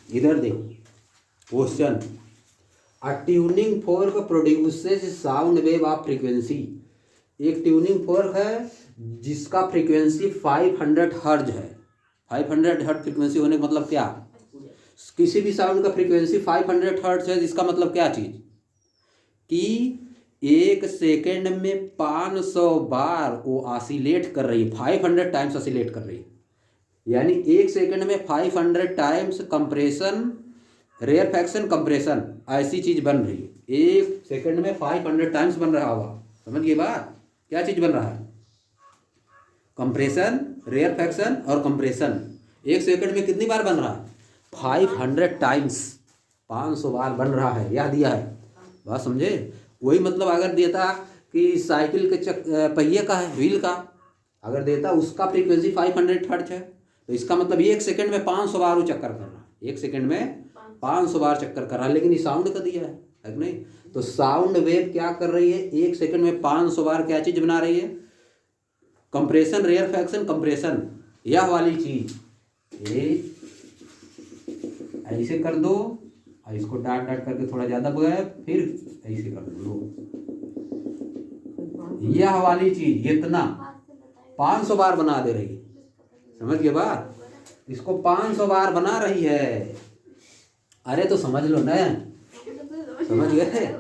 इधर देखो question, a tuning fork produces sound wave of frequency. एक ट्यूनिंग फोर्क है जिसका फ्रीक्वेंसी 500 हर्ज है। 500 हर्ज फ्रीक्वेंसी होने का मतलब क्या? किसी भी साउंड का फ्रीक्वेंसी 500 हर्ज है, जिसका मतलब क्या चीज़ कि 1 सेकेंड में 500 बार वो ऑसिलेट कर रही है, 500 टाइम्स ऑसिलेट कर रही है। यानी 1 सेकेंड में 500 टाइम्स कंप्रेशन रेयरफैक्शन कंप्रेशन ऐसी चीज़ बन रही है। 1 सेकेंड में 500 टाइम्स बन रहा होगा। समझ गए बात? क्या चीज़ बन रहा है? कंप्रेशन, रेयरफैक्शन और कंप्रेशन 1 सेकेंड में कितनी बार बन रहा है? 500 टाइम्स, 500 बार बन रहा है। यह दिया है, बात समझे? वही मतलब अगर देता कि साइकिल के पहिए का है, व्हील का अगर देता उसका फ्रीक्वेंसी 500 हर्ट्ज है, तो इसका मतलब 1 सेकेंड में 500 बार वो चक्कर कर रहा है। 1 सेकेंड में 500 बार चक्कर कर रहा है, लेकिन ये साउंड का दिया है कि नहीं? तो साउंड वेव क्या कर रही है? 1 सेकेंड में 500 बार क्या चीज़ बना रही है? कंप्रेशन, रेयरफैक्शन, कंप्रेशन, यह वाली चीज। ये ऐसे कर दो और इसको डाट डाट करके थोड़ा ज़्यादा बुलाया, फिर ऐसे कर दो। यह वाली चीज इतना 500 बार बना दे रही है। समझ गए बात? इसको 500 बार बना रही है। अरे तो समझ लो ना, समझ गए?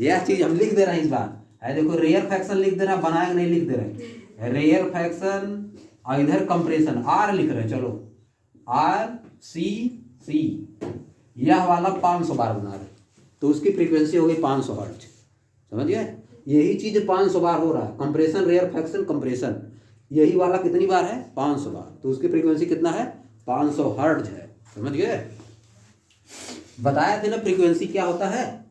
यह चीज हम लिख दे रहे हैं इस बार। है देखो, रेयर फैक्शन लिख दे रहा, बनाएंगे नहीं लिख दे रहे। रेयर फैक्शन और इधर कंप्रेशन आर लिख रहे हैं। चलो आर सी सी, यह वाला 500 बार बना रहे, तो उसकी फ्रीक्वेंसी हो गई 500 हर्ट्ज। समझ गए? यही चीज 500 बार हो रहा है, कंप्रेशन, रेयर फैक्शन, कंप्रेशन। यही वाला कितनी बार है? 500 बार, तो उसकी फ्रीक्वेंसी कितना है? 500 हर्ट्ज है। समझ गए? बताया थे ना फ्रीक्वेंसी क्या होता है?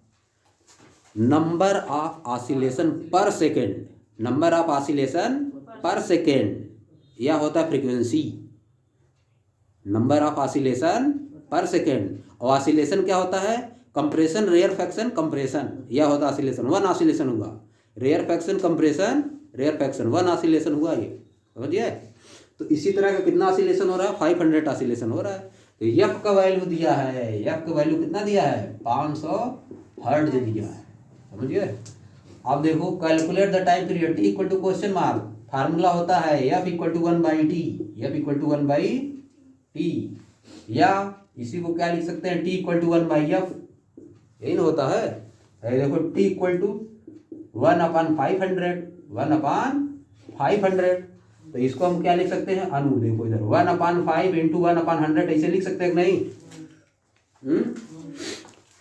Number of oscillation per second, number of oscillation per second, यह होता है frequency. Number of oscillation per second. और ऑसिलेशन क्या होता है? कंप्रेशन, रेयरफैक्शन, कंप्रेशन, यह होता है ऑसिलेशन। 1 ऑसिलेशन हुआ, रेयरफैक्शन, कंप्रेशन, रेयरफैक्शन, 1 ऑसिलेशन हुआ ये। समझिए? तो इसी तरह का कितना ऑसिलेशन हो रहा है? 500 ऑसिलेशन हो रहा है। तो एफ का वैल्यू दिया है, एफ का वैल्यू कितना दिया है? 500 हर्ट्ज दिया है। समझिए? अब देखो, calculate the time period, T equal to question mark. Formula होता है F equal to 1/t, F equal to 1/t, या इसी को क्या लिख सकते हैं? टी इक्वल टू 1/f, यही ना होता है। देखो, टी इक्वल टू 1/500, 1/500, तो इसको हम क्या लिख सकते हैं? अनु देखो इधर 1/5 इंटू 1/100, ऐसे लिख सकते हैं कि नहीं?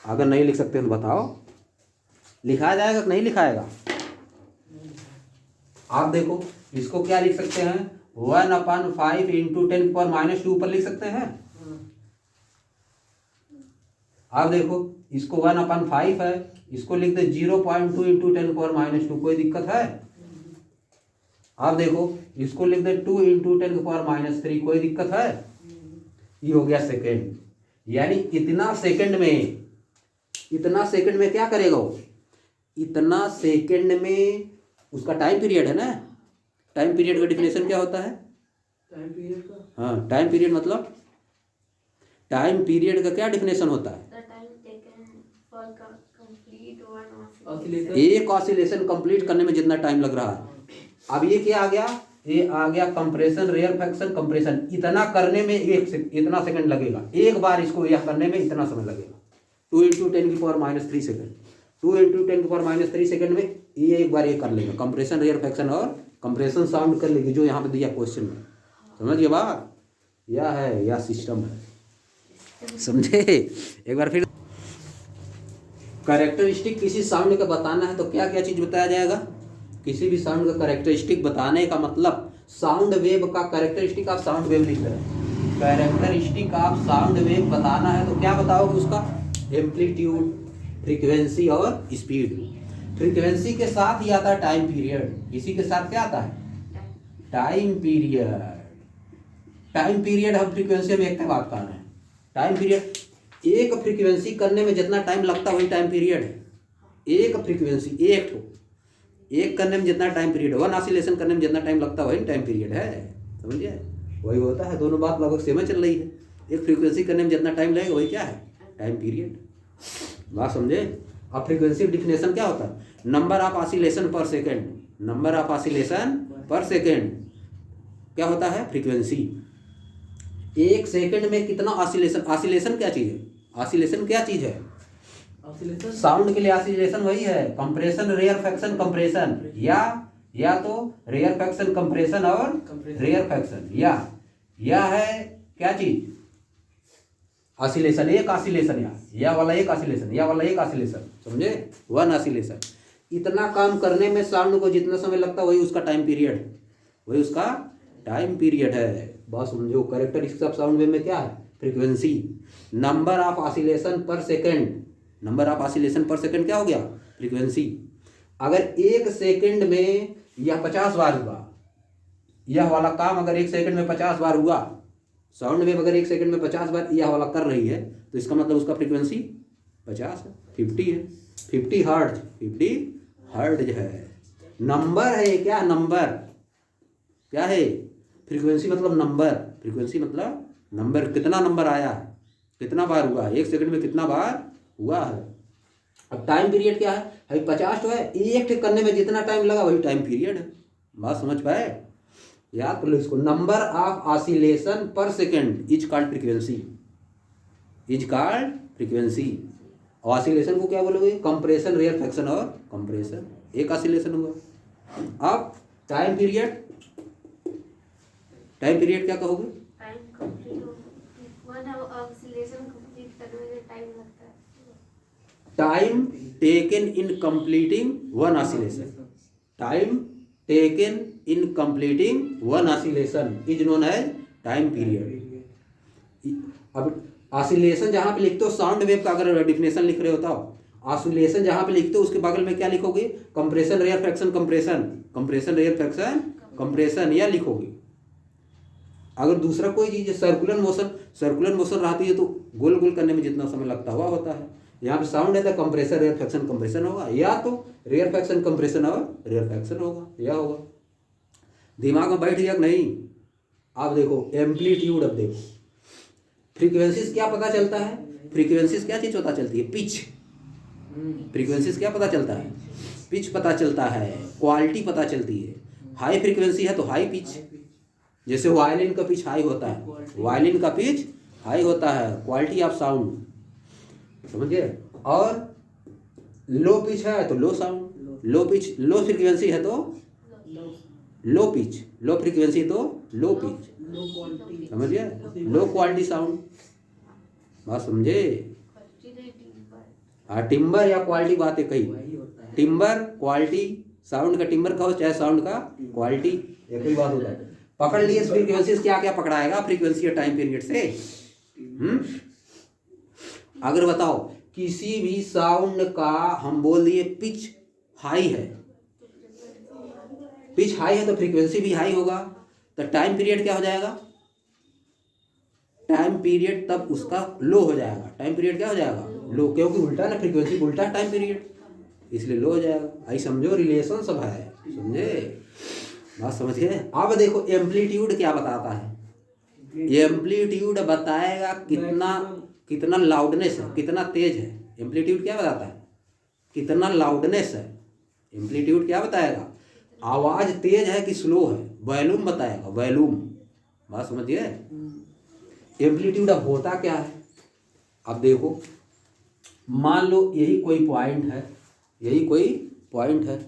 अगर नहीं लिख सकते तो बताओ, लिखा जाएगा कि नहीं लिखाएगा? आप देखो, इसको क्या लिख सकते हैं? 1/5 इंटू 10⁻² ऊपर लिख सकते हैं। आप देखो, इसको 1/5 है, इसको लिख दे 0.2 इंटू 10⁻², कोई दिक्कत है? आप देखो, इसको लिख दे 2 इंटू 10⁻3, कोई दिक्कत है? ये हो गया सेकेंड। यानी इतना सेकेंड में क्या करेगा वो? इतना सेकेंड में उसका टाइम पीरियड है ना। टाइम पीरियड का डिफिनेशन क्या होता है? टाइम पीरियड का, हाँ, टाइम पीरियड मतलब, टाइम पीरियड का क्या डिफिनेशन होता है? एक ऑसिलेशन कंप्लीट करने में जितना टाइम लग रहा है। अब ये क्या आ गया? ये आ गया कंप्रेशन, रेयरफैक्शन, कंप्रेशन। इतना करने में इतना सेकंड लगेगा। एक बार इसको यह करने में इतना समय लगेगा। 2 इंटू 10⁻³ सेकेंड, 2 इंटू 10⁻³ सेकेंड में ये एक बार ये कर लेगा, कंप्रेशन, रेयरफैक्शन और कंप्रेशन साउंड कर लेगी, जो यहाँ पे दिया क्वेश्चन में। समझिए बात? यह है, यह सिस्टम है। समझे? एक बार फिर, कैरेक्टरिस्टिक किसी साउंड का बताना है तो क्या क्या चीज़ बताया जाएगा? किसी भी साउंड का कैरेक्टरिस्टिक बताने का मतलब, साउंड वेव का कैरेक्टरिस्टिक ऑफ साउंड वेव लिख रहे हैं। कैरेक्टरिस्टिक ऑफ साउंड वेव बताना है तो क्या बताओगे उसका? एम्पलीट्यूड, फ्रीक्वेंसी और स्पीड। फ्रीक्वेंसी के साथ ही आता है टाइम पीरियड। इसी के साथ क्या आता है? Time period. टाइम पीरियड हम फ्रीक्वेंसी में एक बात कर रहे हैं। टाइम पीरियड, एक फ्रीक्वेंसी करने में जितना टाइम लगता है वही टाइम पीरियड है। एक फ्रीक्वेंसी, एक करने में जितना टाइम पीरियड है, 1 ऑसिलेशन करने में जितना टाइम लगता है वही टाइम पीरियड है। समझिए? वही होता है। दोनों बात लगभग सेम चल रही है। एक फ्रीक्वेंसी करने में जितना टाइम लगेगा वही क्या है, टाइम पीरियड। बात समझे। अब फ्रीक्वेंसी डिफिनेशन क्या होता है, number of oscillation per second, number of oscillation per second क्या होता है, फ्रीक्वेंसी। एक सेकंड में कितना ऑसिलेशन, ऑसिलेशन क्या चीज़ है, ऑसिलेशन क्या चीज़ है, ऑसिलेशन साउंड के लिए ऑसिलेशन वही है कंप्रेशन रेयरफैक्शन कंप्रेशन, या तो रेयरफैक्शन कंप्रेशन और रेयरफैक्शन, या है क्या चीज, ऑसिलेशन, एक ऑसिलेशन, या वाला एक ऑसिलेशन, या वाला एक ऑसिलेशन, समझे, वन ऑसिलेशन। इतना काम करने में साउंड को जितना समय लगता है वही उसका टाइम पीरियड, वही उसका टाइम पीरियड है। बस समझो कैरेक्टरिस्टिक्स ऑफ साउंड वेव में क्या है, frequency, number of oscillation per second, number of oscillation per second क्या हो गया, फ्रीक्वेंसी। अगर एक सेकंड में यह 50 बार हुआ, यह वाला काम अगर एक सेकंड में 50 बार हुआ, साउंड वेव अगर एक सेकंड में 50 बार यह वाला कर रही है तो इसका मतलब उसका फ्रीक्वेंसी 50 है, 50 है, 50 हर्ट्ज, 50 हर्ट्ज है। नंबर है क्या, नंबर क्या है, फ्रीक्वेंसी मतलब नंबर, फ्रीक्वेंसी मतलब नंबर, कितना नंबर आया, कितना बार हुआ, एक सेकंड में कितना बार हुआ है। अब टाइम पीरियड क्या है, अभी 50 तो है, एक ठीक करने में जितना टाइम लगा वही टाइम पीरियड है। बात समझ पाए, याद कर लो इसको, number of oscillation per second is called frequency, is called frequency. Oscillation को क्या बोलोगे, कंप्रेशन रेयरफैक्शन और कंप्रेशन, एक ऑसिलेशन हुआ। अब टाइम पीरियड, टाइम पीरियड क्या कहोगे, टाइम कंप्लीट हो, वन ऑसिलेशन कंप्लीट करने में टाइम लगता है, time taken in completing one oscillation, time taken in completing one oscillation is known as time period. अब ऑसिलेशन जहां पे लिखते हो, साउंड वेव का अगर डिफिनेशन लिख रहे हो तो ऑसिलेशन जहां पे लिखते हो उसके बगल में क्या लिखोगे, compression rarefaction compression, compression rarefaction compression, या लिखोगे। अगर दूसरा कोई चीज़ है, सर्कुलर मोशन, सर्कुलर मोशन रहती है तो गोल गोल करने में जितना समय लगता हुआ होता है। यहाँ पे साउंड है तो कंप्रेसर रेयरफैक्शन कंप्रेशन होगा, या तो रेयरफैक्शन कंप्रेशन और रेयरफैक्शन होगा, या होगा। दिमाग में बैठ गया कि नहीं। आप देखो एम्पलीट्यूड, अब देखो फ्रीक्वेंसीज क्या पता चलता है, फ्रीक्वेंसीज क्या चीज़ पता चलती है, पिच, फ्रीक्वेंसीज क्या पता चलता है, पिच पता चलता है, क्वालिटी पता चलती है। हाई फ्रीक्वेंसी है तो हाई पिच, जैसे वायलिन का पिच हाई होता है, वायलिन का पिच हाई होता है, क्वालिटी ऑफ साउंड, समझिए। और लो पिच है तो low sound, low pitch, low frequency है तो लो पिच, लो फ्रीक्वेंसी तो लो पिच, लो क्वालिटी, समझिए, लो क्वालिटी साउंड। बात समझे। हाँ, टिम्बर या क्वालिटी बात है कही, वही होता है। टिम्बर क्वालिटी, साउंड का टिम्बर कहो चाहे साउंड का क्वालिटी, एक ही बात होता है। पकड़ लिए फ्रीक्वेंसी क्या क्या पकड़ाएगा, फ्रीक्वेंसी और टाइम पीरियड से। अगर बताओ किसी भी साउंड का हम बोल दिए पिच हाई है, पिच हाई है तो फ्रीक्वेंसी भी हाई होगा, तो टाइम पीरियड क्या हो जाएगा, टाइम पीरियड तब उसका लो हो जाएगा, टाइम पीरियड क्या हो जाएगा, लो, क्योंकि उल्टा ना, फ्रीक्वेंसी उल्टा है टाइम पीरियड, इसलिए लो हो जाएगा। आई समझो, रिलेशन सब है, समझे, बात समझ गए। अब देखो एम्पलीट्यूड क्या बताता है, एम्पलीट्यूड बताएगा कितना लाउडनेस है, कितना तेज है। एम्पलीट्यूड क्या बताता है, कितना लाउडनेस है। एम्पलीट्यूड क्या बताएगा, आवाज तेज है कि स्लो है, वॉल्यूम बताएगा, वॉल्यूम। बात समझिए। एम्पलीट्यूड अब होता क्या है, अब देखो मान लो यही कोई पॉइंट है, यही कोई पॉइंट है,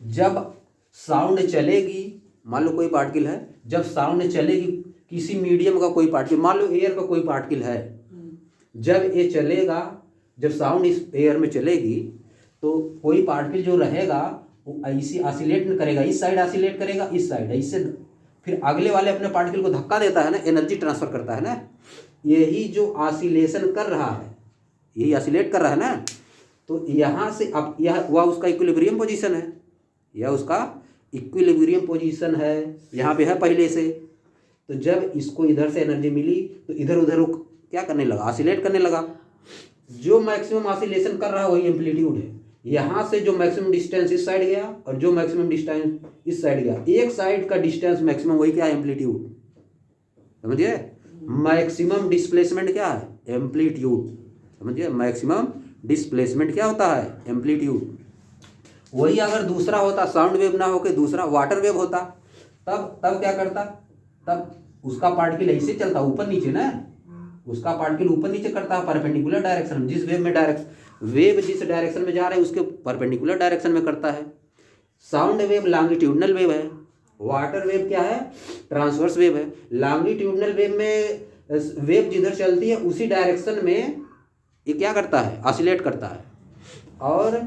जब साउंड चलेगी, मान लो कोई पार्टिकल है, जब साउंड चलेगी किसी मीडियम का कोई पार्टिकल, मान लो एयर का कोई पार्टिकल है, जब ये चलेगा, जब साउंड इस एयर में चलेगी तो कोई पार्टिकल जो रहेगा वो ऐसी ऑसिलेट नहीं करेगा, इस साइड ऑसिलेट करेगा, इस साइड इससे, फिर अगले वाले अपने पार्टिकल को धक्का देता है ना, एनर्जी ट्रांसफर करता है ना। यही जो ऑसिलेशन कर रहा है, यही ऑसिलेट कर रहा है ना, तो यहाँ से अब यह वह उसका इक्विलिब्रियम पोजीशन है, यह उसका इक्विलिब्रियम पोजीशन है, यहाँ पे है पहले से। तो जब इसको इधर से एनर्जी मिली तो इधर उधर वो क्या करने लगा, ऑसिलेट करने लगा। जो मैक्सिमम ऑसिलेशन कर रहा है वही एम्पलीट्यूड है। यहाँ से जो मैक्सिमम डिस्टेंस इस साइड गया और जो मैक्सिमम डिस्टेंस इस साइड गया, एक साइड का डिस्टेंस मैक्सिमम, वही क्या है, एम्पलीट्यूड, समझिए। मैक्सिमम डिस्प्लेसमेंट क्या है? एम्पलीट्यूड। समझिए, मैक्सिमम डिस्प्लेसमेंट क्या होता है? एम्पलीट्यूड। वही अगर दूसरा होता, साउंड वेव ना होके दूसरा वाटर वेव होता, तब क्या करता? तब उसका पार्टिकल ऐसे चलता, ऊपर नीचे ना, उसका पार्टिकल ऊपर नीचे करता है परपेंडिकुलर डायरेक्शन में। जिस वेव जिस डायरेक्शन में जा रहा है उसके परपेंडिकुलर डायरेक्शन में करता है। साउंड वेव लॉन्गिट्यूडनल वेव है, वाटर वेव क्या है? ट्रांसवर्स वेव है। लॉन्गिट्यूडनल वेव में वेव जिधर चलती है उसी डायरेक्शन में ये क्या करता है? ऑसिलेट करता है। और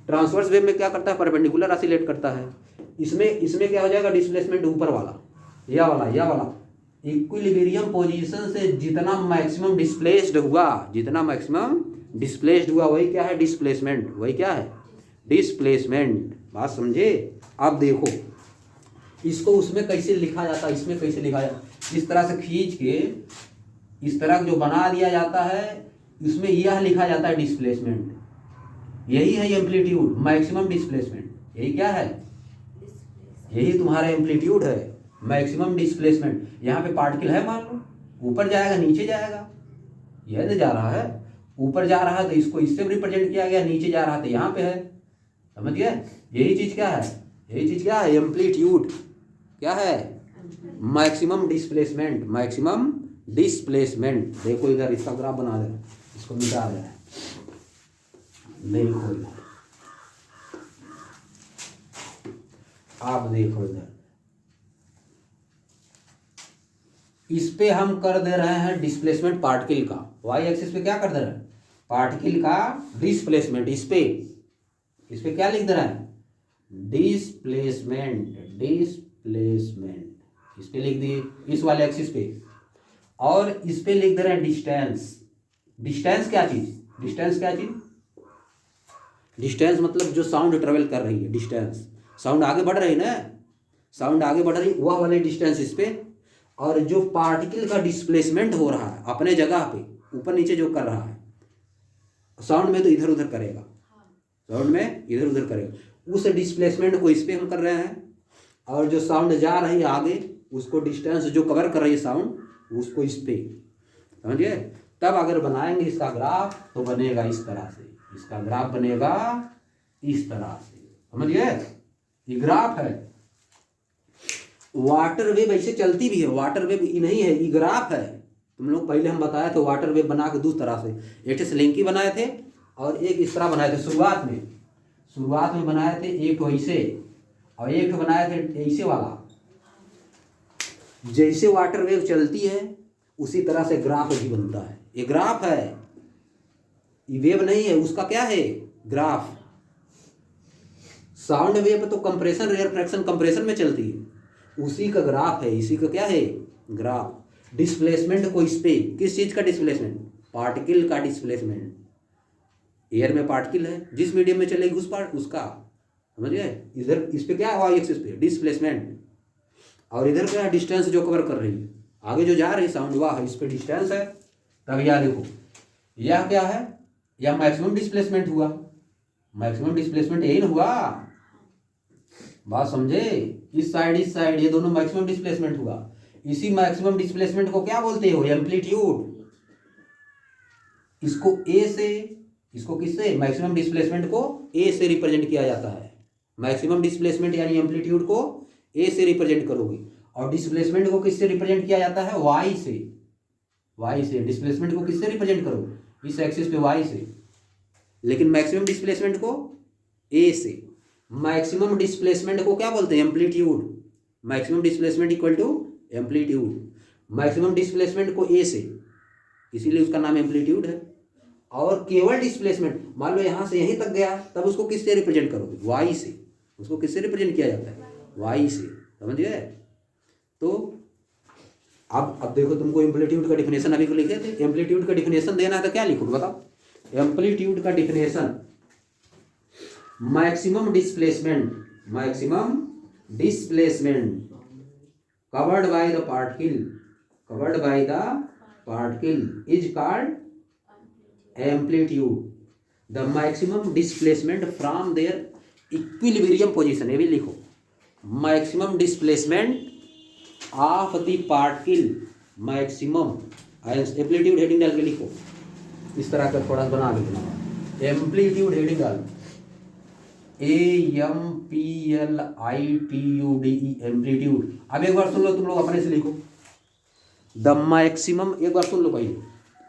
ट्रांसवर्स वेव में क्या करता है? परपेंडिकुलर ऑसिलेट करता है। इसमें क्या हो जाएगा? डिस्प्लेसमेंट ऊपर वाला, यह वाला इक्विलिब्रियम पोजीशन से जितना मैक्सिमम डिस्प्लेस्ड हुआ वही क्या है? डिस्प्लेसमेंट। वही क्या है? डिस्प्लेसमेंट। बात समझे? अब देखो इसको उसमें कैसे लिखा जाता है, इसमें कैसे लिखा जाता है। इस तरह से खींच के इस तरह जो बना दिया जाता है, इसमें यह लिखा जाता है डिस्प्लेसमेंट। यही है एम्पलीट्यूड, मैक्सिमम डिस्प्लेसमेंट। यही क्या है? यही तुम्हारा एम्पलीट्यूड है, मैक्सिमम डिस्प्लेसमेंट। यहाँ पे पार्टिकल है, मान लो ऊपर जाएगा नीचे जाएगा, यह तो जा रहा है ऊपर जा रहा है तो इसको इससे रिप्रेजेंट किया गया, नीचे जा रहा है तो यहाँ पे है। समझ गए? यही चीज क्या है? एम्पलीट्यूड क्या है? Maximum displacement. देखो इधर इसका ग्राफ बना दे, इसको मिटा दे। देखो इधर, आप देखो इधर, इस पे हम कर दे रहे हैं डिस्प्लेसमेंट पार्टिकल का। वाई एक्सिस पे क्या कर दे रहे हैं? पार्टिकल का डिस्प्लेसमेंट। इस पे क्या लिख दे रहा है? डिस्प्लेसमेंट। इस पे लिख दिए, इस वाले एक्सिस पे। और इस पे लिख दे रहे हैं डिस्टेंस क्या चीज? डिस्टेंस मतलब जो साउंड ट्रेवल कर रही है, डिस्टेंस। साउंड आगे बढ़ रही है ना, वह वाले डिस्टेंस इस पे। और जो पार्टिकल का डिस्प्लेसमेंट हो रहा है अपने जगह पे, ऊपर नीचे जो कर रहा है, साउंड में तो इधर उधर करेगा, उस डिस्प्लेसमेंट को इस पे हम कर रहे हैं। और जो साउंड जा रही है आगे, उसको डिस्टेंस जो कवर कर रही है साउंड, उसको इस पे। समझिए? तब अगर बनाएंगे इसका ग्राफ तो बनेगा इस तरह से, इसका ग्राफ बनेगा इस तरह से। समझिए? ये ग्राफ है। वाटर वेव ऐसे चलती भी है, वाटर वेव नहीं है, ये ग्राफ है। तुम लोग पहले हम बताए थे वाटर वेव बना के दो तरह से, एक स्लिंकी बनाए थे और एक इस तरह बनाए थे। शुरुआत में बनाए थे एक तो ऐसे और एक बनाए थे ऐसे वाला। जैसे वाटर वेव चलती है उसी तरह से ग्राफ भी बनता है। ये ग्राफ है, ये वेव नहीं है, उसका क्या है? ग्राफ। साउंड वेव तो कंप्रेशन रेयर फ्रैक्शन कंप्रेशन में चलती है, उसी का ग्राफ है, इसी का क्या है? ग्राफ। डिस्प्लेसमेंट को इस पे, किस चीज का डिस्प्लेसमेंट? पार्टिकल का डिस्प्लेसमेंट। एयर में पार्टिकल है, जिस मीडियम में चलेगी उसका। समझ गए? इधर इस पे क्या हुआ? एक्सिस पे डिस्प्लेसमेंट। और इधर क्या? डिस्टेंस जो कवर कर रही है, आगे जो जा रही है साउंड, वाह इस पे डिस्टेंस है। तब यह देखो, यह क्या है? यह मैक्सिमम डिस्प्लेसमेंट हुआ। मैक्सिमम डिस्प्लेसमेंट यही ना हुआ? बात समझे? इस साइड ये दोनों मैक्सिमम डिस्प्लेसमेंट हुआ। इसी मैक्सिमम डिस्प्लेसमेंट को क्या बोलते हो? एम्पलीट्यूड। इसको ए से, इसको किससे? मैक्सिमम डिस्प्लेसमेंट को ए से रिप्रेजेंट किया जाता है। मैक्सिमम डिस्प्लेसमेंट यानी एम्पलीट्यूड को ए से रिप्रेजेंट करोगे, और डिस्प्लेसमेंट को किससे रिप्रेजेंट किया जाता है? वाई से। डिस्प्लेसमेंट को किससे रिप्रेजेंट करोगे? इस एक्सिस पे वाई से। लेकिन मैक्सिमम डिस्प्लेसमेंट को ए से। मैक्सिमम डिस्प्लेसमेंट को क्या बोलते हैं? Amplitude. Maximum displacement equal to amplitude. Maximum displacement को ए से, इसीलिए उसका नाम एम्पलीट्यूड है। और केवल डिस्प्लेसमेंट, मान लो यहाँ से यहीं तक गया, तब उसको किससे रिप्रेजेंट करोगे? वाई से। उसको किससे रिप्रेजेंट किया जाता है? वाई से। समझ गए? तो अब देखो, तुमको एम्पलीट्यूड का डिफिनेशन अभी को लिखे थे। एम्पलीट्यूड का डिफिनेशन देना है तो क्या लिखोगे बताओ? एम्पलीट्यूड का definition, maximum displacement covered by the particle is called amplitude. The maximum displacement from their equilibrium position, ये भी लिखो, maximum displacement of the particle maximum amplitude heading डाल के लिखो, इस तरह का थोड़ा बना लिखना, एम्पलीट्यूड हेडिंग डालो, AMPLITUDE एम्पलीट्यूड। अब एक बार सुन लो, तुम लोग अपने से लिखो, द मैक्सिमम, एक बार सुन लो पहले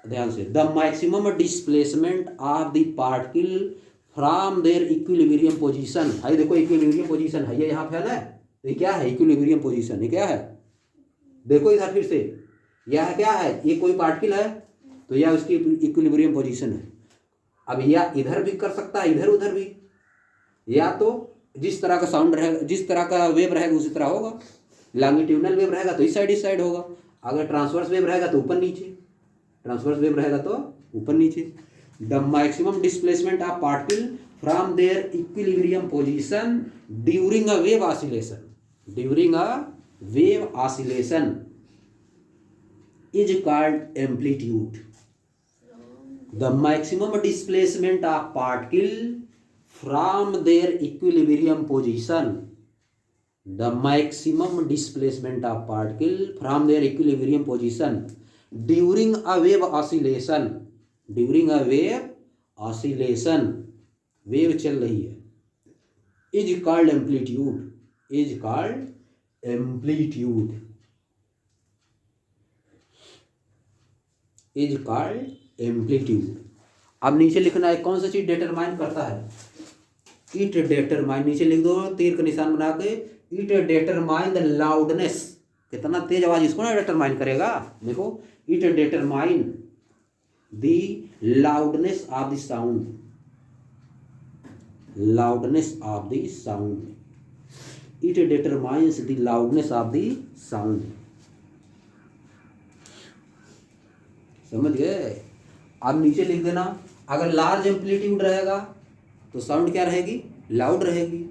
ध्यान से, the maximum displacement of the particle from their equilibrium position. भाई देखो इक्विलिब्रियम पोजीशन है, ये यहाँ पे है ना, तो ये क्या है इक्विलिब्रियम पोजीशन, ये क्या है देखो इधर फिर से, यह क्या है, ये कोई पार्टिकल है तो यह उसकी इक्विलिब्रियम पोजीशन है। अब या इधर भी कर सकता है, इधर उधर भी, या तो जिस तरह का साउंड रहेगा, जिस तरह का वेव रहेगा उसी तरह होगा। लॉन्गिट्यूडनल वेव रहेगा तो इस साइड होगा, अगर ट्रांसवर्स वेव रहेगा तो ऊपर नीचे, ट्रांसवर्स वेव रहेगा तो ऊपर नीचे। The maximum displacement of particle from their equilibrium position during a wave oscillation, during a wave oscillation is called amplitude. The maximum displacement of particle from their equilibrium position, the maximum displacement of particle from their equilibrium position during a wave oscillation, during a wave oscillation, wave चल रही है, is called amplitude, is called amplitude, is called amplitude. अब नीचे लिखना है कौन सा चीज डिटरमाइन करता है, इट डिटरमाइन, नीचे लिख दो तीर का निशान बना के, इट डिटरमाइन द लाउडनेस, कितना तेज आवाज इसको ना डिटरमाइन करेगा, देखो it determine the loudness of the sound, loudness of the sound, it determines the loudness of the sound. समझ गए। अब नीचे लिख देना, अगर लार्ज एम्पलीट्यूड रहेगा तो साउंड क्या रहेगी, लाउड रहेगी,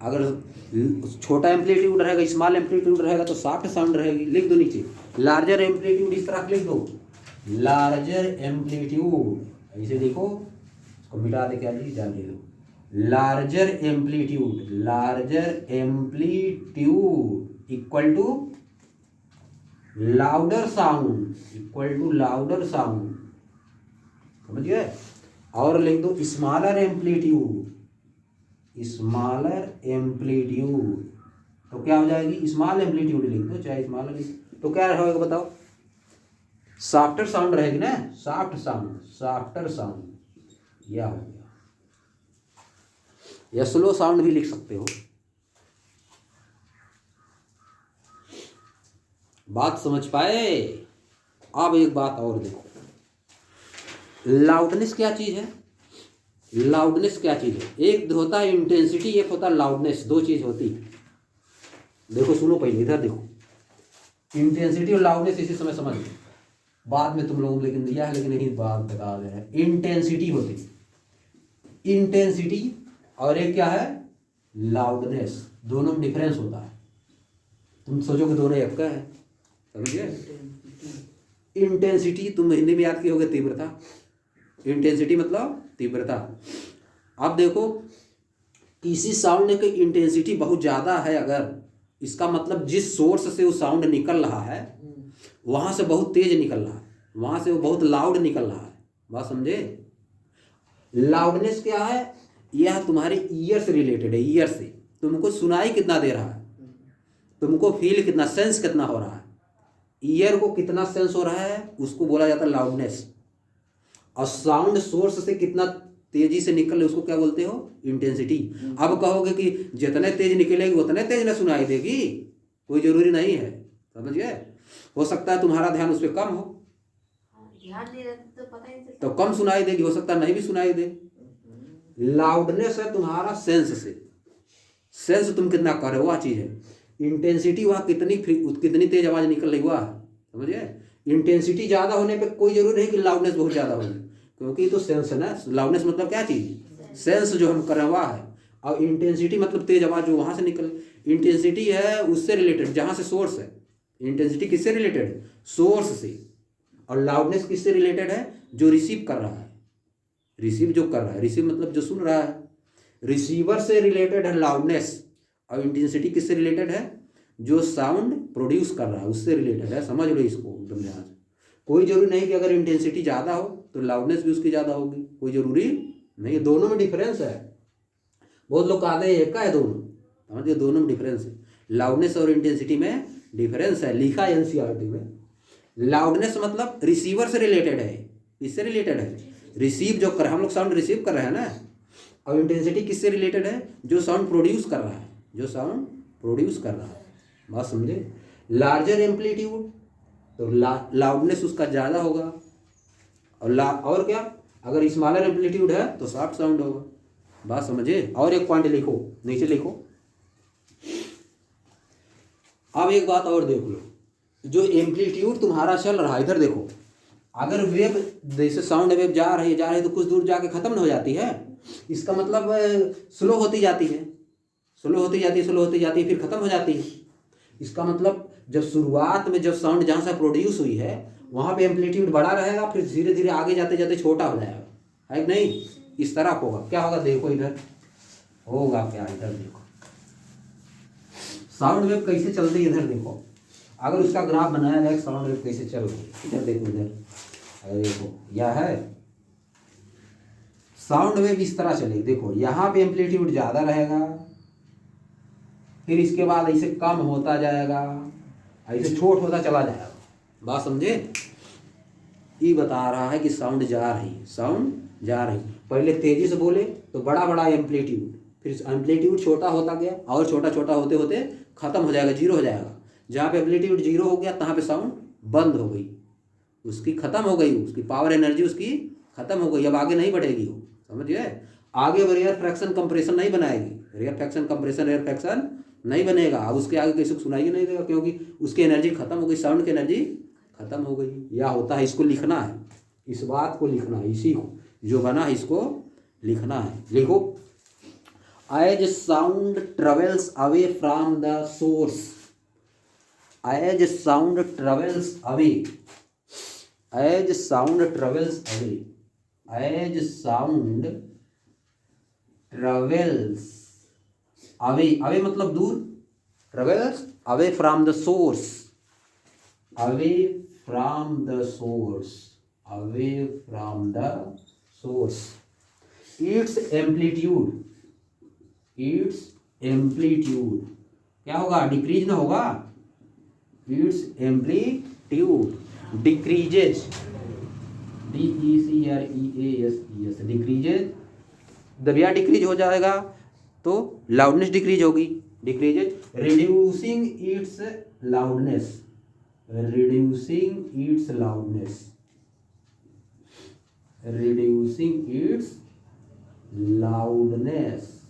अगर छोटा एम्पलीट्यूड रहेगा, स्मॉल एम्पलीट्यूड रहेगा तो सॉफ्ट साउंड रहेगी। लिख दो नीचे लार्जर एम्पलीट्यूड, इस तरह लिख दो लार्जर एम्पलीट्यूड, ऐसे देखो, इसको मिटा दे क्या जी डाल दो, larger amplitude, larger amplitude equal to louder sound, equal to louder sound, समझ गए। और लिख दो स्मॉलर एम्पलीट्यूड, स्मॉलर एम्पलीट्यूड, तो क्या हो जाएगी, स्मॉल एम्पलीट्यूड लिख दो, चाहे स्मॉलर, तो क्या रहेगा बताओ, सॉफ्टर साउंड रहेगी ना, सॉफ्ट साउंड, सॉफ्टर साउंड, यह हो गया। या स्लो साउंड भी लिख सकते हो। बात समझ पाए। अब एक बात और देखो, लाउडनेस क्या चीज है, लाउडनेस क्या चीज है, एक होता है इंटेंसिटी, एक होता है लाउडनेस, दो चीज होती है। देखो सुनो पहले इधर देखो, इंटेंसिटी और लाउडनेस इसी समय समझ लो, बाद में तुम लोगों को लेकिन दिया है, लेकिन यही बात बता रहे हैं। इंटेंसिटी होती, इंटेंसिटी और एक क्या है लाउडनेस, दोनों में डिफरेंस होता है। तुम सोचोगे दोनों एक का है, समझिए। इंटेंसिटी तुम हिंदी में याद किए होगे तीव्रता, इंटेंसिटी मतलब तीव्रता। अब देखो किसी साउंड की इंटेंसिटी बहुत ज़्यादा है, अगर इसका मतलब जिस सोर्स से वो साउंड निकल रहा है वहाँ से बहुत तेज निकल रहा है, वहाँ से वो बहुत लाउड निकल रहा है, बात समझे। लाउडनेस क्या है, यह तुम्हारे ईयर से रिलेटेड है, ईयर से तुमको सुनाई कितना दे रहा है, तुमको फील कितना, सेंस कितना हो रहा है, ईयर को कितना सेंस हो रहा है उसको बोला जाता है लाउडनेस। और साउंड सोर्स से कितना तेजी से निकल रहे उसको क्या बोलते हो, इंटेंसिटी। अब कहोगे कि जितने तेज निकलेगी उतने तेज ना सुनाई देगी, कोई जरूरी नहीं है, समझ गए। हो सकता है तुम्हारा ध्यान उस पर कम हो, ध्यान नहीं रहता तो पता ही नहीं चलता, तो कम सुनाई देगी, हो सकता है नहीं भी सुनाई दे। लाउडनेस है तुम्हारा सेंस से, सेंस तुम कितना कर रहे हो वह चीज़ है। इंटेंसिटी वह कितनी तेज आवाज़ निकल रही हुआ, समझिए। इंटेंसिटी ज़्यादा होने पे कोई जरूरी नहीं कि लाउडनेस बहुत ज़्यादा होगी, क्योंकि ये तो सेंस है ना। लाउडनेस मतलब क्या चीज़, सेंस जो हम कर रहे हैं वह है, और इंटेंसिटी मतलब तेज आवाज़ जो वहाँ से निकल। इंटेंसिटी है उससे रिलेटेड जहाँ से सोर्स है, इंटेंसिटी किससे रिलेटेड है, सोर्स से। और लाउडनेस किससे रिलेटेड है, जो रिसीव कर रहा है, रिसीव जो कर रहा है, रिसीव मतलब जो सुन रहा है, रिसीवर से रिलेटेड है लाउडनेस। और इंटेंसिटी किससे रिलेटेड है, जो साउंड प्रोड्यूस कर रहा है उससे रिलेटेड है। समझ लो इसको एकदम ध्यान से। कोई जरूरी नहीं कि अगर इंटेंसिटी ज़्यादा हो तो लाउडनेस भी उसकी ज़्यादा होगी, कोई ज़रूरी नहीं है। दोनों में डिफरेंस है। बहुत लोग कहते हैं एक का है दोनों, समझिए दोनों में डिफरेंस है। लाउडनेस और इंटेंसिटी में डिफरेंस है, लिखा है एनसीईआरटी में। लाउडनेस मतलब रिसीवर से रिलेटेड है, किससे रिलेटेड है? रिसीव जो कर, हम लोग साउंड रिसीव कर रहे हैं ना। और इंटेंसिटी किससे रिलेटेड है? जो साउंड प्रोड्यूस कर रहा है, जो साउंड प्रोड्यूस कर रहा है। बात समझे? लार्जर एम्पलीट्यूड तो लाउडनेस उसका ज़्यादा होगा। और क्या, अगर स्मॉलर एम्पलीट्यूड है तो सॉफ्ट साउंड होगा। बात समझे? और एक पॉइंट लिखो, नीचे लिखो। अब एक बात और देख लो, जो एम्पलीट्यूड तुम्हारा चल रहा है, इधर देखो, अगर वेव जैसे साउंड वेव जा रही है तो कुछ दूर जाके खत्म न हो जाती है। इसका मतलब स्लो होती जाती है, स्लो होती जाती है, फिर खत्म हो जाती है। इसका मतलब जब शुरुआत में जब साउंड जहाँ से प्रोड्यूस हुई है वहाँ पे एम्पलीट्यूड बड़ा रहेगा, फिर धीरे धीरे आगे जाते जाते छोटा हो जाएगा, है कि नहीं? इस तरह होगा। क्या होगा देखो, इधर होगा क्या, इधर देखो साउंड वेव कैसे चलती है। इधर देखो, अगर उसका ग्राफ बनाया जाए साउंड वेव कैसे चल रही है, इधर देखो, इधर अरे देखो यह है साउंड वेव, इस तरह चलेगी। देखो यहाँ पे एम्पलीट्यूड ज़्यादा रहेगा, फिर इसके बाद ऐसे कम होता जाएगा, ऐसे छोट होता चला जाएगा। बात समझे? ये बता रहा है कि साउंड जा रही, साउंड जा रही। पहले तेजी से बोले तो बड़ा बड़ा एम्पलीट्यूड, फिर एम्पलीट्यूड छोटा होता गया और छोटा छोटा होते होते खत्म हो जाएगा, जीरो हो जाएगा। जहाँ पे एम्पलीट्यूड जीरो हो गया तहाँ पे साउंड बंद हो गई, उसकी खत्म हो गई, उसकी पावर एनर्जी उसकी खत्म हो गई, अब आगे नहीं बढ़ेगी वो। समझिए? आगे रेयर फ्रैक्शन कंप्रेशन नहीं बनाएगी, रेयर फ्रैक्शन नहीं बनेगा। अब उसके आगे किसी को सुनाई नहीं देगा, क्योंकि उसकी एनर्जी खत्म हो गई, साउंड की एनर्जी खत्म हो गई। यह होता है, इसको लिखना है, इस बात को लिखना है, इसी को जो बना है इसको लिखना है। लिखो, as sound travels away from the source, as sound travels away, as sound travels away, as sound travels away, away मतलब दूर, travels away from the source, away from the source, away from the source, its amplitude, its amplitude क्या होगा? Decrease ना होगा, its amplitude decreases, DECREASES decreases. जब यह decrease हो जाएगा तो लाउडनेस डिक्रीज होगी, decreases, reducing its loudness, reducing its loudness, reducing its loudness.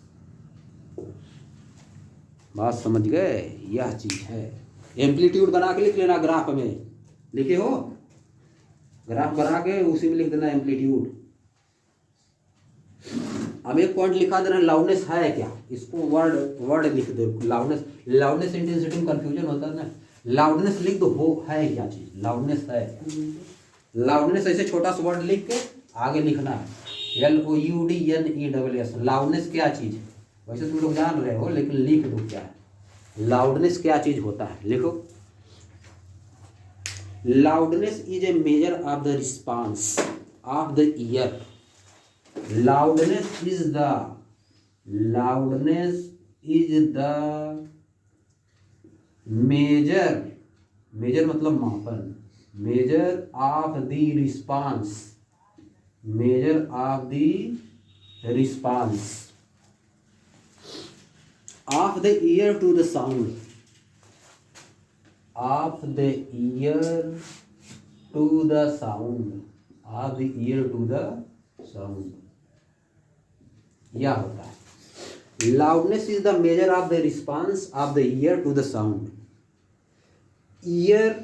बात समझ गए? यह चीज है। एम्पलीट्यूड बना के लिख लेना, ग्राफ में लिखे हो, ग्राफ बना के उसी में लिख देना एम्पलीट्यूड। अब एक पॉइंट लिखा देना, लाउडनेस है क्या, इसको वर्ड लिख दो। लाउडनेस इंटेंसिटी में कंफ्यूजन होता है ना, लाउडनेस लिख दो, वो है क्या चीज, लाउडनेस है। लाउडनेस ऐसे छोटा सा वर्ड लिख के आगे लिखना है, LOUDNESS, लाउडनेस क्या चीज है। वैसे तुम लोग जान रहे हो, लेकिन लिख दो क्या है लाउडनेस, क्या चीज होता है, लिखो। Loudness is a major of the response of the year, loudness is the measure मतलब मापन, measure of the response, measure of the response of the ear to the sound, of the ear to the sound, of the ear to the sound। यह होता है loudness is the measure of the response of the ear to the sound. Ear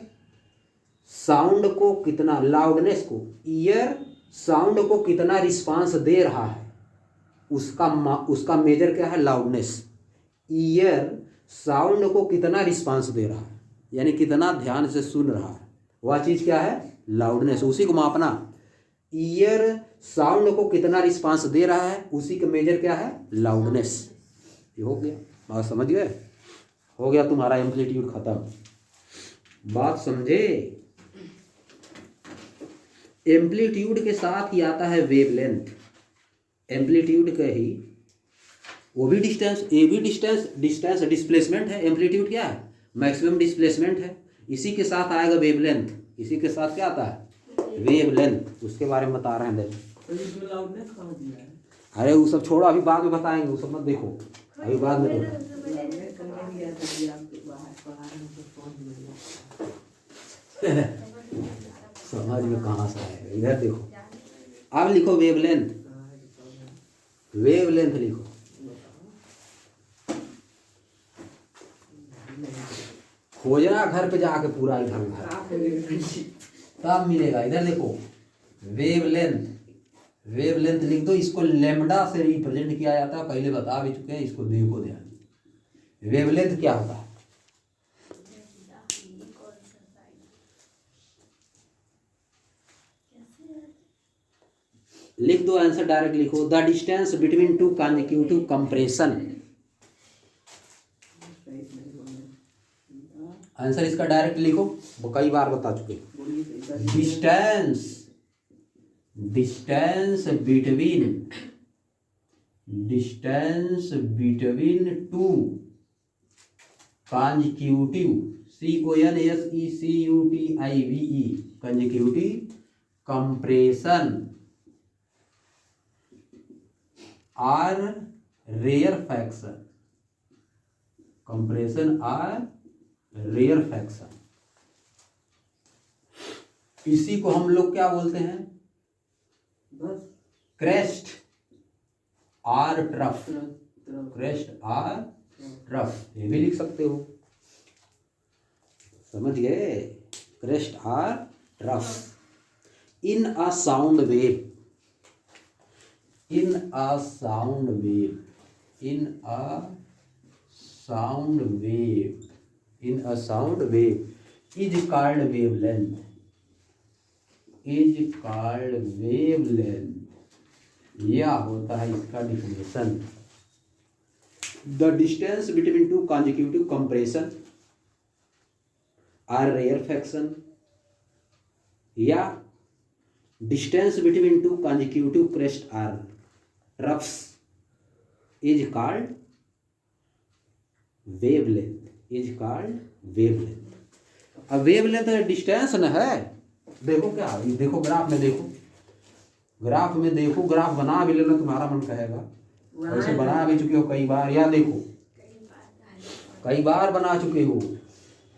sound को कितना, loudness को, year sound को कितना response दे रहा है, उसका मेजर क्या है, लाउडनेस। ईयर साउंड को कितना रिस्पांस दे रहा है, यानी कितना ध्यान से सुन रहा है, वह चीज क्या है, लाउडनेस। उसी को मापना। ईयर साउंड को कितना रिस्पांस दे रहा है, उसी का मेजर क्या है, लाउडनेस। ये हो गया, आप समझ गए। हो गया तुम्हारा एम्पलीट्यूड खत्म। बात समझे? एम्पलीट्यूड के साथ ही आता है वेवलेंथ। एम्पलीट्यूड का ही वो भी डिस्टेंस, ये भी डिस्टेंस डिस्प्लेसमेंट है। एम्पलीट्यूड क्या है? मैक्सिमम डिस्प्लेसमेंट है। इसी के साथ आएगा वेवलेंथ। इसी के साथ क्या आता है? वेवलेंथ। उसके बारे में बता रहे हैं, देखो। तो इसमें लाउडनेस कहाँ दिया है? अरे वो सब छोड़ो, अभी बाद में बताएंगे, वो सब मत देखो, अभी बाद में देखो। लाउडनेस कहाँ दिया था कि आप बाहर पढ़ा रहे हैं तो फोन में समझ में कहाँ से आएगा? इधर देखो, अब लिखो वेवलेंथ। वेवलेंथ लिखो। खोजना घर पे जाके पूरा इधर उधर, तब मिलेगा। इधर देखो वेवलेंथ। वेवलेंथ लिख दो। इसको लैम्बडा से रिप्रेजेंट किया जाता है, पहले बता भी चुके हैं, इसको देखो ध्यान। वेवलेंथ क्या होता है? लिख दो, आंसर डायरेक्ट लिखो। The distance between two consecutive compression. Answer इसका डायरेक्ट लिखो, वो कई बार बता चुके। Distance between two consecutive, CONSECUTIVE, consecutive compression or rarefaction. Compression or rarefaction. इसी को हम लोग क्या बोलते हैं? बस crest or trough. Crest or trough, ये भी लिख सकते हो। समझ गए? Crest or trough. In a sound wave, in a sound wave, in a sound wave, in a sound wave is called wavelength, is called wavelength। यह होता है इसका definition. The distance between two consecutive compression or rarefaction, या distance between two consecutive crest or troughs is called wavelength, is called wavelength। अब wavelength distance न है। देखो क्या, देखो ग्राफ में, देखो ग्राफ में, देखो ग्राफ बना भी लेना, तुम्हारा मन कहेगा। ऐसे बना भी चुके हो कई बार, या देखो कई बार बना चुके हो।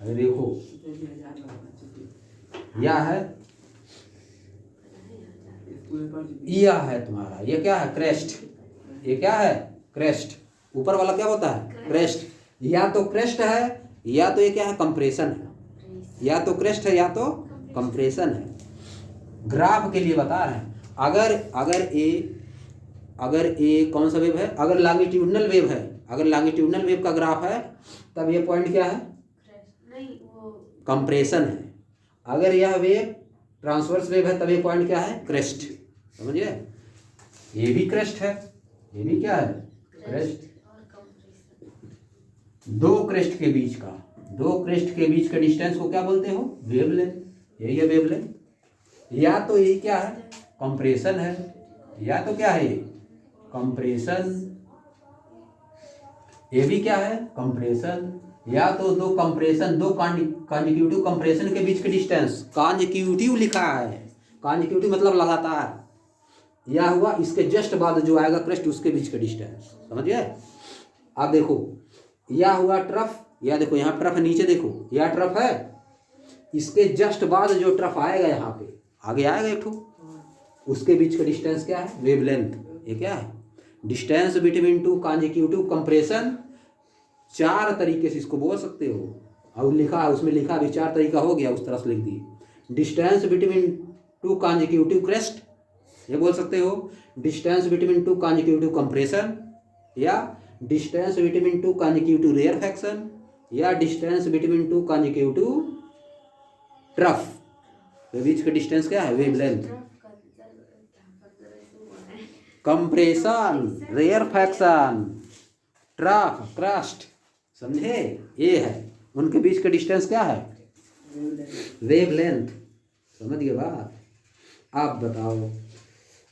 अरे देखो यह है, यह है तुम्हारा, ये क्या है? क्रेस्ट। ये क्या है? क्रेस्ट। ऊपर वाला क्या होता है? क्रेस्ट। या तो क्रेस्ट है, या तो ये क्या है? कंप्रेशन है। या तो क्रेस्ट है, या तो कंप्रेशन है। ग्राफ के लिए बता रहे हैं। अगर ए कौन सा वेव है? अगर लॉन्गिट्यूडनल वेव है, अगर लॉन्गिट्यूडनल वेव का ग्राफ है, तब ये पॉइंट क्या है? कंप्रेशन है। अगर यह वेव ट्रांसवर्स वेव है, तब ये पॉइंट क्या है? क्रेस्ट। समझिए? ये भी क्रेस्ट है, ये भी क्या है? क्रेस्ट। दो क्रेस्ट के बीच का डिस्टेंस को क्या बोलते हो? वेवलेंथ। यही है वेवलेंथ। या तो यही क्या है? कंप्रेशन है, या तो क्या है? कंप्रेशन। ये भी क्या है? कंप्रेशन। या तो दो कंप्रेशन, दो कॉन्जिक्यूटिव कंप्रेशन के बीच के डिस्टेंस, कॉन्जिक्यूटिव लिखा है। कॉन्जिक्यूटिव मतलब लगातार। यह हुआ, इसके जस्ट बाद जो आएगा क्रेस्ट, उसके बीच का डिस्टेंस। समझिए? अब देखो, यह हुआ ट्रफ, या देखो यहाँ ट्रफ है, नीचे देखो यह ट्रफ है, इसके जस्ट बाद जो ट्रफ आएगा यहाँ पे आगे आएगा एक ठो, उसके बीच का डिस्टेंस क्या है? वेवलेंथ। ये क्या है? Distance between two consecutive compression. चार तरीके से इसको बोल सकते हो, और लिखा उसमें, लिखा भी चार तरीका हो गया, उस तरह से लिख दिए। Distance between two consecutive crest, ये बोल सकते हो। Distance between two consecutive compression, या distance between two consecutive rarefaction, या distance between two consecutive trough. तो बीच का डिस्टेंस क्या है? Wavelength. Compression, rarefaction, trough, crest. समझे? ए है, उनके बीच का डिस्टेंस क्या है? वेवलेंथ। समझ गए बात? आप बताओ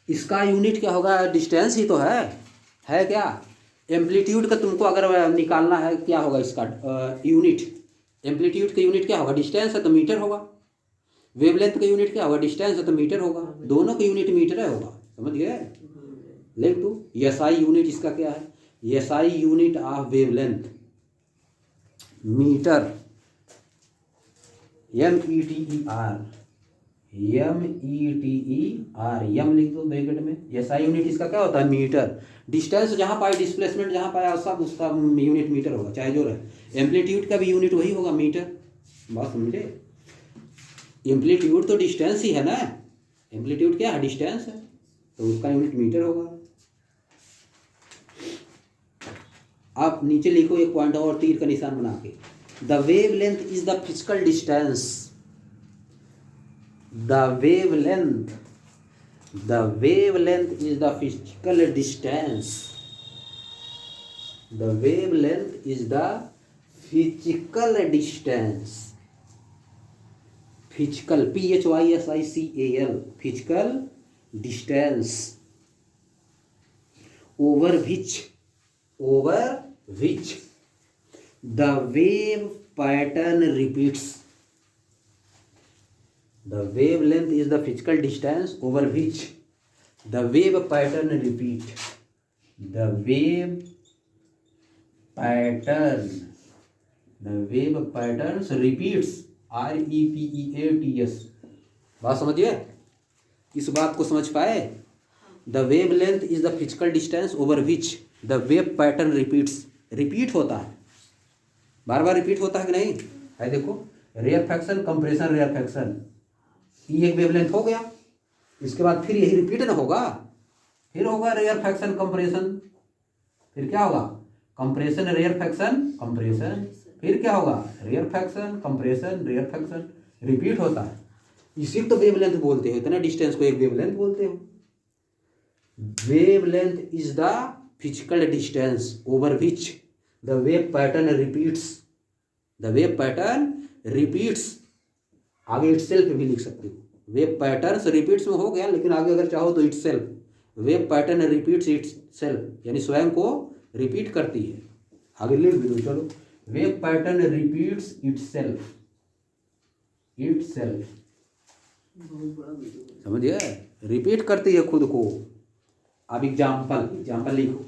इसका यूनिट क्या होगा? डिस्टेंस ही तो है क्या? एम्पलीट्यूड का तुमको अगर निकालना है क्या होगा इसका यूनिट? एम्पलीट्यूड का यूनिट क्या होगा? डिस्टेंस है तो मीटर होगा। वेवलेंथ का यूनिट क्या होगा? डिस्टेंस है तो मीटर होगा। दोनों का यूनिट मीटर है होगा। समझ गए? लिख दो एसआई यूनिट इसका क्या है? SI unit of wavelength metre, METER, M लिख दो ब्रैकेट में। एसआई यूनिट इसका क्या होता है? मीटर। डिस्टेंस जहाँ पाए, डिस्प्लेसमेंट जहाँ पाया सब उसका यूनिट मीटर होगा, चाहे जो रहे। एम्पलीट्यूड का भी यूनिट वही होगा, मीटर। बात समझे? एम्पलीट्यूड तो डिस्टेंस ही है ना। एम्पलीट्यूड क्या है? डिस्टेंस है, तो उसका यूनिट मीटर होगा। आप नीचे लिखो एक पॉइंट और तीर का निशान बना के। The wavelength is the physical distance. The wavelength is the physical distance. The wavelength is the physical distance. Physical, PHYSICAL, physical distance over which the wave pattern repeats. The wavelength is the physical distance over which the wave pattern repeat. The wave patterns repeats. REPEATS. बात समझिए? इस बात को समझ पाए? The wavelength is the physical distance over which the wave pattern repeats. Repeat होता है, बार बार repeat होता है कि नहीं? है देखो, रेयरफैक्शन, कंप्रेशन, रेयरफैक्शन, ये एक वेवलेंथ हो गया। इसके बाद फिर यही रिपीट ना होगा, फिर होगा रेयरफैक्शन, कंप्रेशन, फिर क्या होगा? कंप्रेशन, रेयरफैक्शन, कंप्रेशन, फिर क्या होगा? रेयरफैक्शन, कंप्रेशन, रेयरफैक्शन, रिपीट होता है। इसी तो वेवलेंथ बोलते हो, इतना डिस्टेंस को एक वेवलेंथ बोलते हो। Wavelength is the physical distance over which the wave pattern repeats. The wave pattern repeats, आगे इटसेल्फ भी लिख सकते हो। वेव पैटर्न रिपीट्स में हो गया, लेकिन आगे अगर चाहो तो itself. Wave pattern repeats itself, यानी स्वयं को रिपीट करती है। आगे लिख भी दो, चलो। Wave pattern repeats itself. समझिए? रिपीट करती है खुद को। अब एग्जाम्पल लिखो।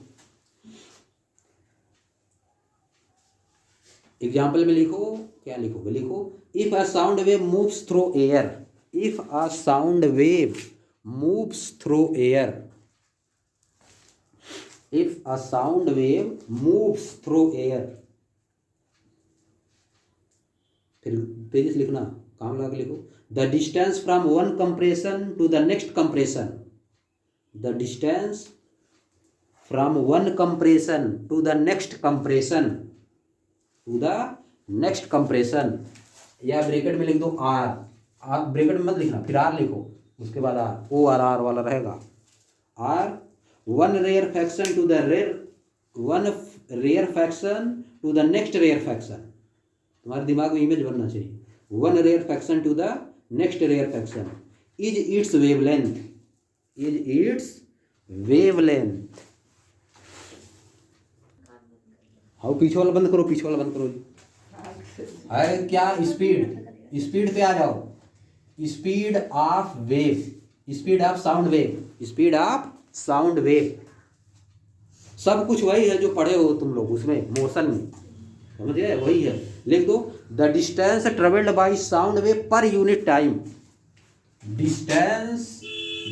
एग्जाम्पल में लिखो, क्या लिखोगे? लिखो, if a sound wave moves through air. If a sound wave moves through air. If a sound wave moves through air. फिर तेजी से लिखना, काम लगा के लिखो। The distance from one compression to the next compression. The distance from one compression to the next compression. To the next compression, या bracket में लिख दो आर। आप ब्रैकेट में मत लिखना, फिर आर लिखो, उसके बाद आर, ORR वाला रहेगा। Or one rarefaction to the rarefaction to the next rarefaction. तुम्हारे दिमाग में इमेज बनना चाहिए। One rarefaction to the next rarefaction is its wavelength. Is its wavelength. How, पीछे वाला बंद करो, पीछे वाला बंद करो। अरे क्या स्पीड पे आ जाओ। Speed of wave, speed of sound wave, speed of sound wave, सब कुछ वही है जो पढ़े हो तुम लोग उसमें, मोशन में। समझे? वही है। लिख दो, the distance travelled by sound wave per unit time. Distance,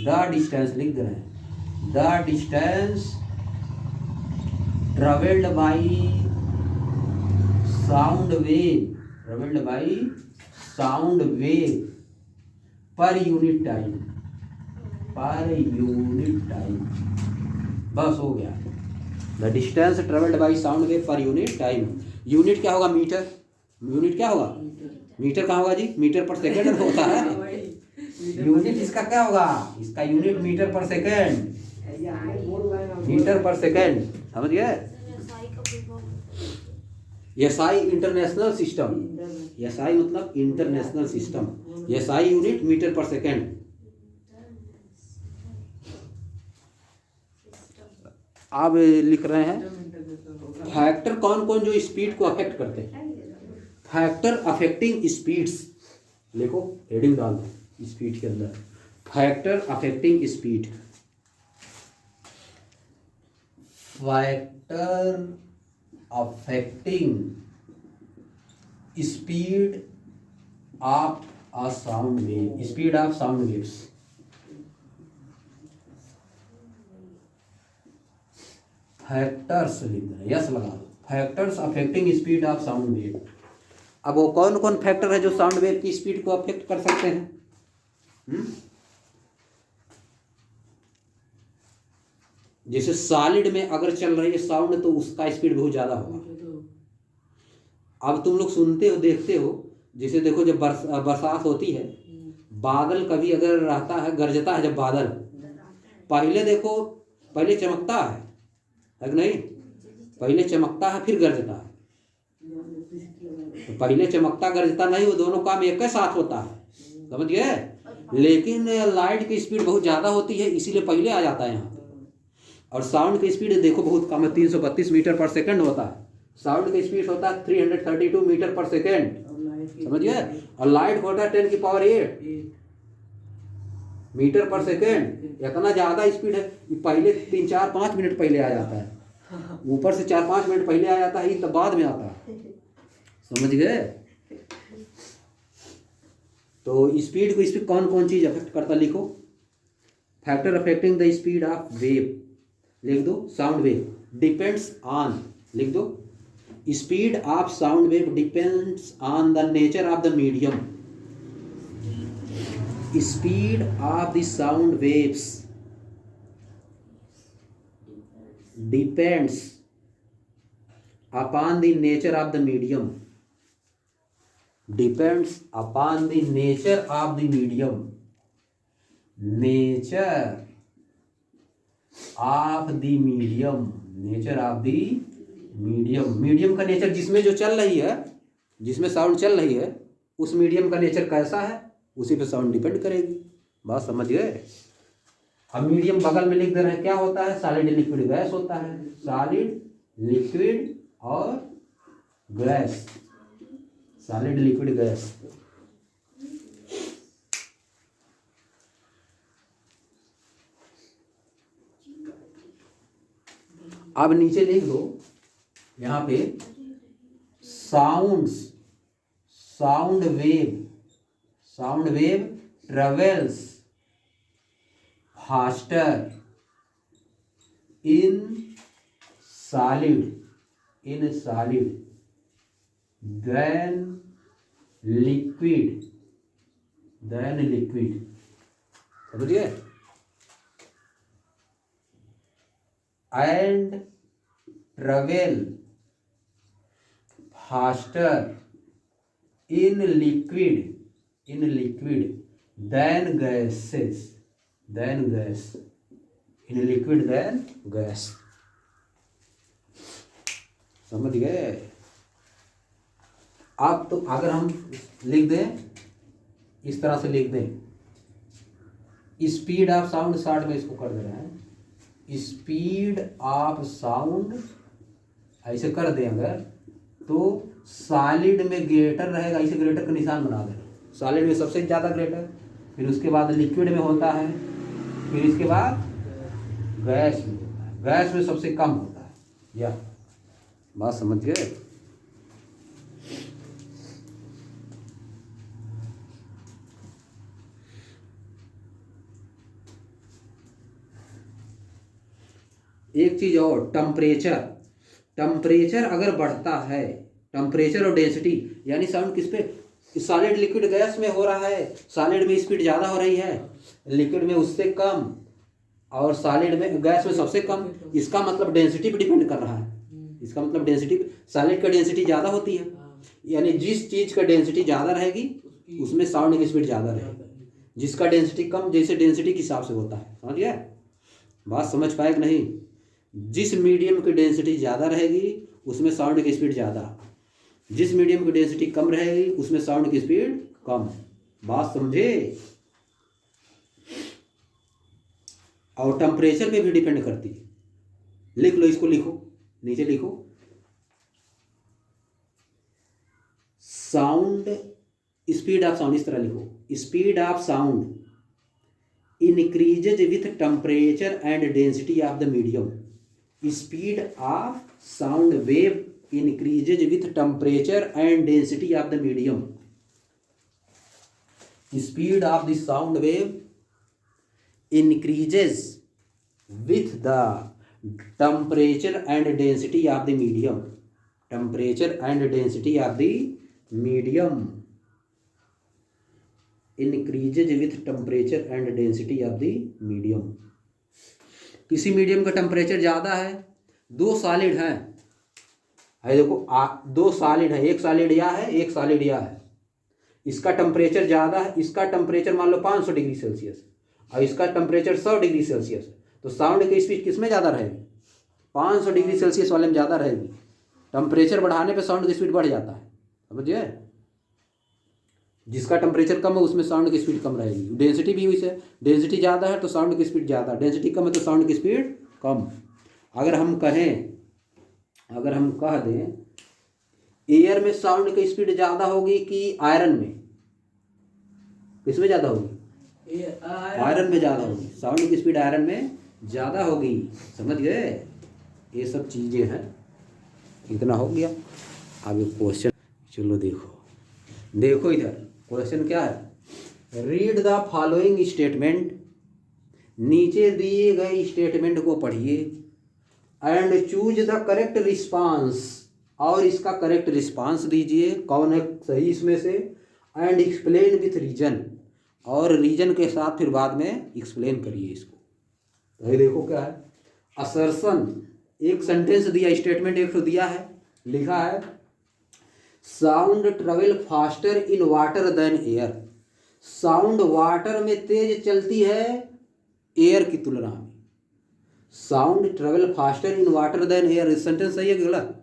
the distance लिख दे रहे हैं। The distance travelled by sound wave, travelled by sound wave per unit time, per unit time. बस हो गया। The distance travelled by sound wave per unit time. Unit क्या होगा? Metre. Metre क्या होगा? मीटर कहाँ होगा जी? मीटर पर सेकेंड होता है। यूनिट इसका क्या होगा? इसका unit metre per second. Metre per second. समझ गए? एसआई इंटरनेशनल सिस्टम, एसआई मतलब international system, SI unit metre per second. आप लिख रहे हैं फैक्टर कौन कौन जो स्पीड को अफेक्ट करते हैं, फैक्टर अफेक्टिंग स्पीड्स, लिखो हेडिंग डाल दो स्पीड के अंदर, factor affecting speed, factor affecting speed of a sound wave, speed of sound waves. Factors लिख देना, यस लगा दो, factors affecting speed of sound wave. अब वो कौन कौन फैक्टर है जो साउंड वेव की स्पीड को अफेक्ट कर सकते हैं? जैसे सॉलिड में अगर चल रही है साउंड तो उसका स्पीड बहुत ज्यादा होगा। अब तुम लोग सुनते हो देखते हो, जैसे देखो जब बरसात होती है, बादल कभी अगर रहता है, गरजता है जब बादल, पहले देखो पहले चमकता है कि नहीं, पहले चमकता है फिर गरजता है। तो पहले चमकता गरजता नहीं, वो दोनों काम एक ही साथ होता है, समझ गए। लेकिन लाइट की स्पीड बहुत ज़्यादा होती है इसीलिए पहले आ जाता है यहाँ। और साउंड की स्पीड देखो बहुत कम है, 332 मीटर पर सेकंड होता है। साउंड की स्पीड होता है 332 मीटर पर सेकंड, समझ गए। और लाइट होता है 10 की पावर 8 मीटर पर सेकंड। इतना ज़्यादा स्पीड है कि पहले 3-4-5 मिनट पहले आ जाता है, ऊपर से 4-5 मिनट पहले आ जाता है, तब बाद में आता है, समझ गए। तो स्पीड को स्पीड कौन कौन चीज़ अफेक्ट करता, लिखो factor affecting the speed of wave, लिख दो साउंड वेव डिपेंड्स ऑन, लिख दो speed of sound wave depends on the nature of the medium, speed of the sound waves depends upon the nature of the medium, depends upon the nature of the medium, nature of the medium, nature of the medium, medium का nature जिसमें जो चल रही है, जिसमें sound चल रही है उस मीडियम का नेचर कैसा है उसी पे साउंड डिपेंड करेगी। बात समझ गए। अब मीडियम बगल में लिख दे रहे हैं, क्या होता है, सॉलिड लिक्विड गैस होता है, सॉलिड लिक्विड और गैस, सॉलिड लिक्विड गैस। अब नीचे लिख दो यहाँ पे sounds, sound wave, sound wave travels faster in solid, in solid than liquid, than liquid, समझिए। And travel faster in liquid, in liquid than gases, than gas, in liquid than gas, समझ गए। आप तो अगर हम लिख दें इस तरह से लिख दें, स्पीड ऑफ साउंड, शॉर्ट में इसको कर दे रहे हैं, स्पीड ऑफ साउंड ऐसे कर दें अगर, तो सॉलिड में ग्रेटर रहेगा, इसे ग्रेटर का निशान बना देना, सॉलिड में सबसे ज़्यादा ग्रेटर, फिर उसके बाद लिक्विड में होता है, फिर इसके बाद गैस में होता है, गैस में सबसे कम होता है। यह बात समझ गए। एक चीज और, टेम्परेचर, टेम्परेचर अगर बढ़ता है, टेम्परेचर और डेंसिटी, यानी साउंड किस पे, सॉलिड लिक्विड गैस में हो रहा है, सॉलिड में स्पीड ज़्यादा हो रही है, लिक्विड में उससे कम, और सॉलिड में गैस में सबसे कम। इसका मतलब डेंसिटी पे डिपेंड कर रहा है, इसका मतलब डेंसिटी, सॉलिड का डेंसिटी ज़्यादा होती है, यानी जिस चीज़ का डेंसिटी ज़्यादा रहेगी उसमें साउंड की स्पीड ज़्यादा रहेगी, जिसका डेंसिटी कम जैसे डेंसिटी के हिसाब से होता है, समझ गया। बात समझ पाए कि नहीं। जिस मीडियम की डेंसिटी ज़्यादा रहेगी उसमें साउंड की स्पीड ज़्यादा, जिस मीडियम की डेंसिटी कम रहेगी उसमें साउंड की स्पीड कम है। बात समझे? और टेम्परेचर पे भी डिपेंड करती है। लिख लो, इसको लिखो, नीचे लिखो। साउंड, स्पीड ऑफ साउंड, इस तरह लिखो, speed of sound increases with temperature and density of the medium. Speed of sound wave increases with temperature and density of the medium. Speed of the sound wave increases with the temperature and density of the medium. Temperature and density of the medium increases with temperature and density of the medium. किसी medium का temperature ज़्यादा है, दो solid हैं, है देखो, दो solid है, एक सॉलिड या है, एक सॉलिड या है। इसका टेम्परेचर ज़्यादा है, इसका टेम्परेचर मान लो 500 डिग्री सेल्सियस और इसका टेम्परेचर 100 डिग्री सेल्सियस है, तो साउंड की स्पीड किस में ज़्यादा रहेगी? 500 डिग्री सेल्सियस वाले में ज़्यादा रहेगी। टेम्परेचर बढ़ाने पे साउंड की स्पीड बढ़ जाता है, समझिए? जिसका टेम्परेचर कम है उसमें साउंड की स्पीड कम रहेगी। डेंसिटी भी वैसे, डेंसिटी ज़्यादा है तो साउंड की स्पीड ज़्यादा, डेंसिटी कम है तो साउंड की स्पीड कम। अगर हम कह दें एयर में साउंड की स्पीड ज़्यादा होगी कि आयरन में, किसमें ज़्यादा होगी? आयरन में ज़्यादा होगी। साउंड की स्पीड आयरन में ज़्यादा होगी, समझ गए? ये सब चीज़ें हैं। इतना हो गया। अब एक क्वेश्चन, चलो देखो इधर क्वेश्चन क्या है। रीड द फॉलोइंग स्टेटमेंट, नीचे दिए गए स्टेटमेंट को पढ़िए and choose the correct response, और इसका करेक्ट रिस्पांस दीजिए, कौन है सही इसमें से, एंड एक्सप्लेन विथ रीजन, और रीजन के साथ फिर बाद में एक्सप्लेन करिए इसको। तो ये देखो क्या है, असर्शन, एक सेंटेंस दिया, स्टेटमेंट एक तो दिया है, लिखा है sound travel faster in water than air. Sound water में तेज चलती है एयर की तुलना में। Sound travel faster in water than air, sentence सही है कि गलत?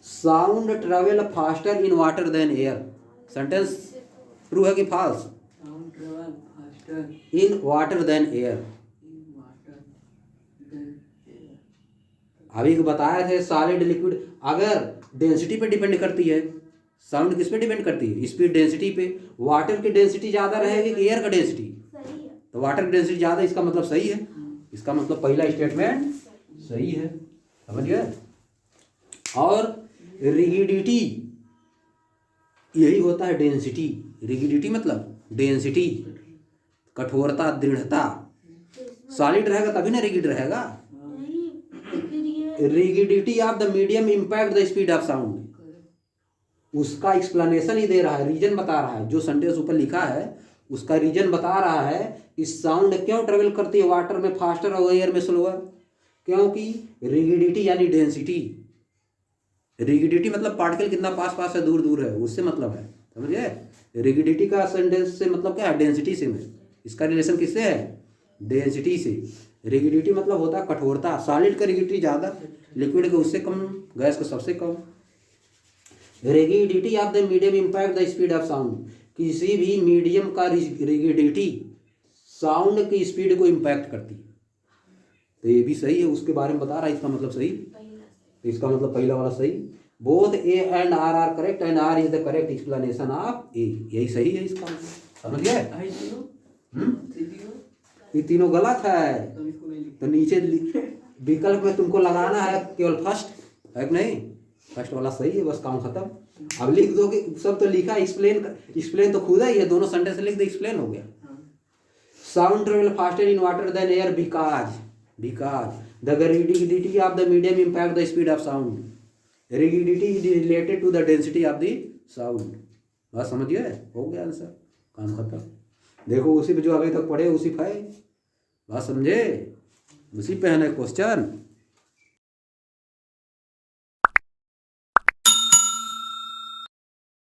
Sound travel faster in water than air, sentence true है कि false? Sound travel faster in water than air. In water than air. अभी बताया थे सॉलिड लिक्विड, अगर डेंसिटी पे डिपेंड करती है, साउंड किस पे डिपेंड करती है? स्पीड डेंसिटी पे। वाटर की डेंसिटी ज़्यादा रहेगी कि एयर का डेंसिटी? सही है। तो वाटर की डेंसिटी ज़्यादा, इसका मतलब सही है। इसका मतलब पहला स्टेटमेंट सही है, समझ गए? और रिगिडिटी, यही होता है डेंसिटी। रिगिडिटी मतलब डेंसिटी, कठोरता, दृढ़ता। सॉलिड रहेगा तभी ना रिगिड रहेगा। नहीं, फिर ये rigidity of the medium impact the speed of sound, उसका एक्सप्लेनेशन ही दे रहा है, रीजन बता रहा है। जो सेंटेंस ऊपर लिखा है उसका रीजन बता रहा है कि साउंड क्यों ट्रेवल करती है वाटर में फास्टर और एयर में स्लोअर, क्योंकि रिगिडिटी यानी डेंसिटी। रिगिडिटी मतलब पार्टिकल कितना पास पास है, दूर दूर है, उससे मतलब है, समझिए? रिगिडिटी का सेंटेंस से मतलब क्या है? डेंसिटी से में। इसका रिलेशन किससे है? डेंसिटी से। रिगिडिटी मतलब होता है कठोरता। सॉलिड का रिगिडिटी ज़्यादा, लिक्विड का उससे कम, गैस का सबसे कम। Rigidity of the medium impact the speed of sound, किसी भी मीडियम का रिगिडिटी साउंड की स्पीड को इम्पैक्ट करती है। तो ये भी सही है, उसके बारे में बता रहा है, इसका मतलब सही। तो इसका मतलब पहला वाला सही। Both A and R are correct and R is the correct explanation of A, यही सही है इसका, समझ गए? ये तीनों गलत है, तो नीचे विकल्प में तुमको लगाना है केवल फर्स्ट, है कि नहीं? फर्स्ट वाला सही है, बस काम खत्म। अब लिख दोगे, सब तो लिखा, एक्सप्लेन तो खुद ही है, दोनों सेंटेंस लिख दे, एक्सप्लेन हो गया। Sound travel faster in water than air because the rigidity of the medium impact the speed of sound. Rigidity is related to the density of the sound. बात समझ गए? हो गया आंसर, काम खत्म। देखो उसी पे जो अभी तक पढ़े उसी पे, बात समझे? उसी पे है ना क्वेश्चन।